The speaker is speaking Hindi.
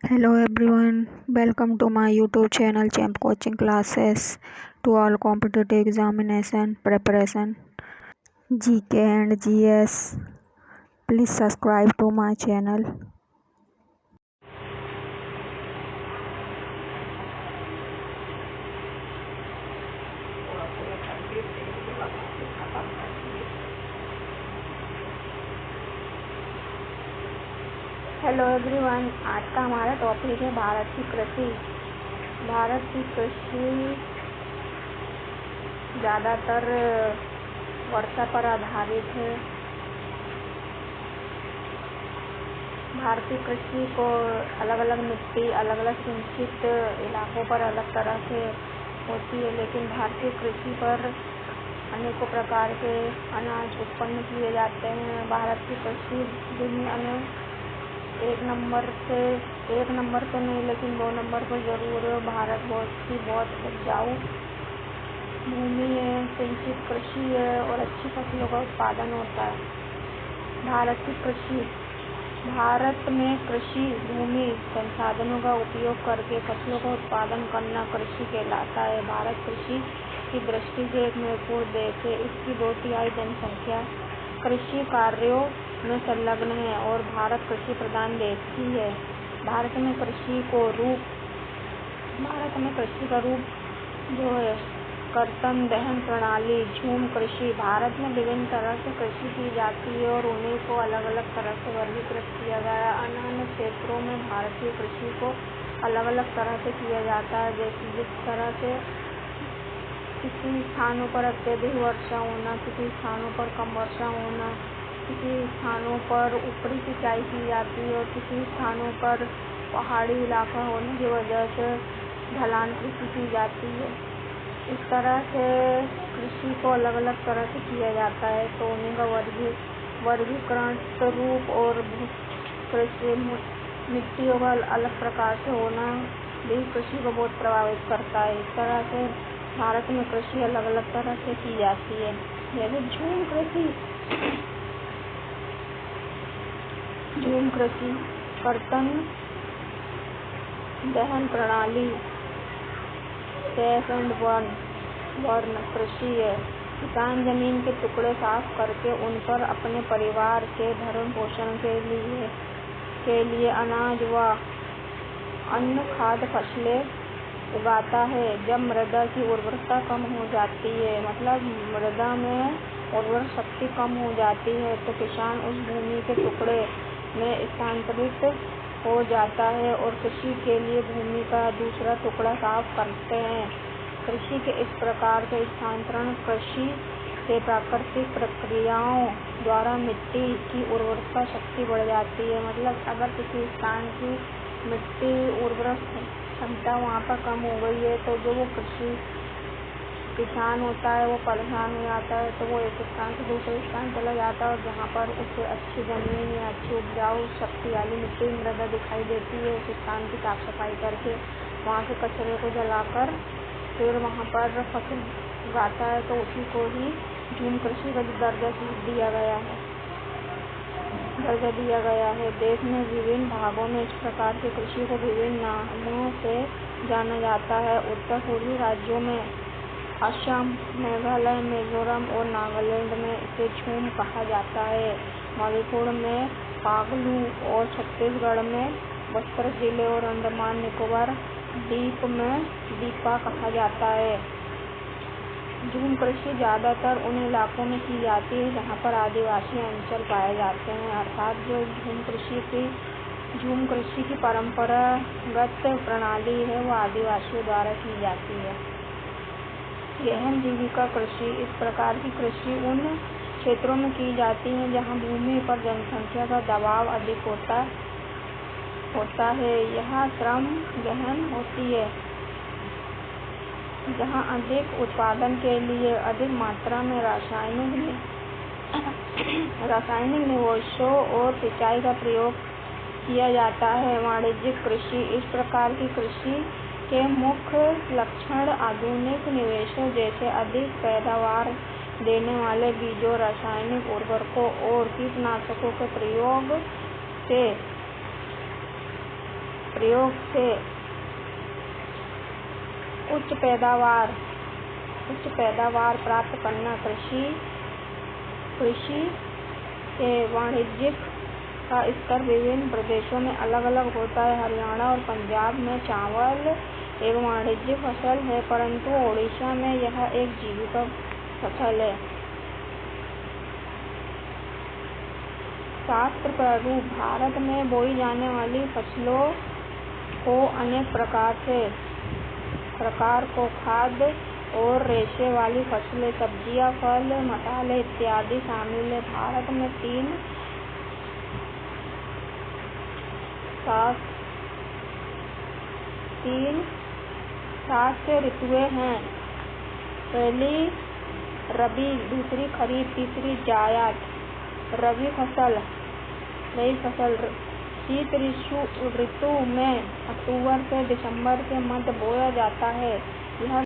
Hello everyone, welcome to my YouTube channel Champ Coaching Classes to all competitive examination preparation GK and GS. Please subscribe to my channel. Hello everyone, आज का हमारा टॉपिक है भारत की कृषि। भारत की कृषि ज़्यादातर वर्षा पर आधारित है। भारतीय कृषि को अलग अलग मिट्टी, अलग अलग सिंचित इलाकों पर अलग तरह से होती है, लेकिन भारतीय कृषि पर अनेकों प्रकार के अनाज उत्पन्न किए जाते हैं। भारत की कृषि दुनिया में एक नंबर तो नहीं, लेकिन 2 नंबर पर जरूर है। भारत बहुत उपजाऊ भूमि है, सिंचित कृषि है और अच्छी फसलों का उत्पादन होता है। भारत में कृषि भूमि संसाधनों का उपयोग करके फसलों का उत्पादन करना कृषि कहलाता है। भारत कृषि की दृष्टि से एक महत्वपूर्ण देश है। इसकी 2/3 जनसंख्या कृषि कार्यों में संलग्न है और भारत कृषि प्रधान देश ही है। भारत में कृषि का रूप जो है कर्तन दहन प्रणाली, झूम कृषि। भारत में विभिन्न तरह से कृषि की जाती है और उन्हीं को अलग अलग तरह से वर्गीकृत किया गया है। अन्य क्षेत्रों में भारतीय कृषि को अलग अलग तरह से किया जाता है, जैसे जिस तरह से किसी स्थानों पर अत्यधिक वर्षा होना, किसी स्थानों पर कम वर्षा होना, किसी स्थानों पर ऊपरी सिंचाई की जाती है और किसी स्थानों पर पहाड़ी इलाका होने की वजह से ढलान कृषि की जाती है। इस तरह से कृषि को अलग अलग तरह से किया जाता है, तो उन्हीं का वर्गीकरण स्वरूप और कृषि मिट्टियों का अलग प्रकार से होना भी कृषि को बहुत प्रभावित करता है। इस तरह से भारत में कृषि अलग अलग तरह से की जाती है, जैसे झूम कृषि, कर्तन दहन प्रणाली, सैफ एंड बर्न कृषि है। किसान जमीन के टुकड़े साफ करके उन पर अपने परिवार के भरण पोषण के लिए अनाज व अन्य खाद्य फसलें उगाता है। जब मृदा की उर्वरता कम हो जाती है, मतलब मृदा में उर्वरक शक्ति कम हो जाती है, तो किसान उस भूमि के टुकड़े में स्थानांतरित हो जाता है और कृषि के लिए भूमि का दूसरा टुकड़ा साफ करते हैं। कृषि के इस प्रकार के स्थानांतरण कृषि से प्राकृतिक प्रक्रियाओं द्वारा मिट्टी की उर्वरता शक्ति बढ़ जाती है। मतलब अगर किसी स्थान की मिट्टी उर्वरक क्षमता वहाँ पर कम हो गई है, तो जो वो किसान होता है वो परेशान हो जाता है, तो वो एक स्थान से दूसरे स्थान चला जाता है और जहाँ पर उसे अच्छी जमीन या अच्छी उपजाऊ शक्ति वाली मिट्टी मृदा दिखाई देती है, उस स्थान की साफ सफाई करके वहाँ के कचरे को जलाकर फिर वहाँ पर फसल उगाता है, तो उसी को ही झूम कृषि का दर्जा दिया गया है। देश में विभिन्न भागों में इस प्रकार की कृषि को विभिन्न नामों से जाना जाता है। उत्तर पूर्वी राज्यों में असम, मेघालय, मिजोरम और नागालैंड में इसे झूम कहा जाता है। मणिपुर में पागलू और छत्तीसगढ़ में बस्तर जिले और अंडमान निकोबार द्वीप में दीपा कहा जाता है। झूम कृषि ज़्यादातर उन इलाकों में की जाती है जहाँ पर आदिवासी अंचल पाए जाते हैं, अर्थात जो झूम कृषि की परंपरागत प्रणाली है वो आदिवासियों द्वारा की जाती है। गहन जीविका कृषि, इस प्रकार की कृषि उन क्षेत्रों में की जाती है जहाँ भूमि पर जनसंख्या का दबाव अधिक होता है। यहाँ श्रम गहन होती है, जहाँ अधिक उत्पादन के लिए अधिक मात्रा में रासायनिक निवेशों और सिंचाई का प्रयोग किया जाता है। वाणिज्यिक कृषि, इस प्रकार की कृषि के मुख्य लक्षण आधुनिक निवेशों जैसे अधिक पैदावार देने वाले बीजों, रासायनिक उर्वरकों और कीटनाशकों के प्रयोग से प्रयोग से उच्च पैदावार प्राप्त करना। कृषि के वाणिज्यिक का स्तर विभिन्न प्रदेशों में अलग अलग होता है। हरियाणा और पंजाब में चावल एक वाणिज्यिक फसल है, परंतु ओडिशा में यह एक जीविका फसल है। शास्त्र प्रारूप: भारत में बोई जाने वाली फसलों को अनेक प्रकार को खाद्य और रेशे वाली फसलें, सब्जियां, फल, मसाले इत्यादि शामिल हैं। भारत में तीन शास्य ऋतुएं हैं। पहली रबी, दूसरी खरीफ, तीसरी जायद। रबी फसल शीत ऋतु में अक्टूबर से दिसंबर के मध्य बोया जाता है। यह